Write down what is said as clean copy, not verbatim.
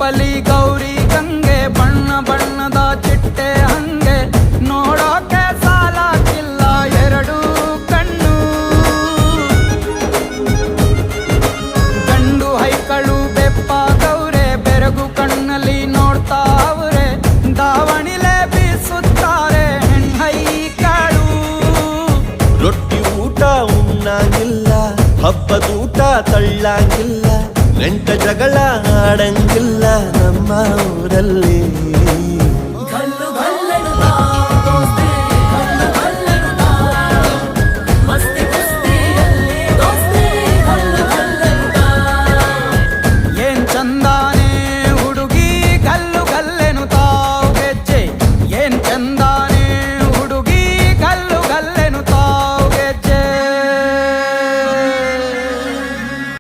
ರೂಪಲಿ ಗೌರಿ ಗಂಗೆ ಬಣ್ಣ ಬಣ್ಣದ ಚಿಟ್ಟೆ ಹಂಗೆ ನೋಡೋಕೆ ಸಾಲಾಗಿಲ್ಲ ಎರಡು ಕಣ್ಣು. ಗಂಡು ಹೈಕಳು ಬೆಪ್ಪಾಗವ್ರೆ ಬೆರಗು ಕಣ್ಣಲ್ಲಿ ನೋಡ್ತಾ ಅವ್ರೆ ದಾವಣಿಲೆ ಬೀಸುತ್ತಾರೆ ಹೆಣ್ಣೈಕಳು. ರೊಟ್ಟಿ ಊಟ ಉಣ್ಣಂಗಿಲ್ಲ, ಹಬ್ಬದೂಟ ತಳ್ಳಂಗಿಲ್ಲ, ನೆಂಟ ಜಗಳ ಆಡಂಗಿಲ್ಲ ನಮ್ಮ ಊರಲ್ಲಿ.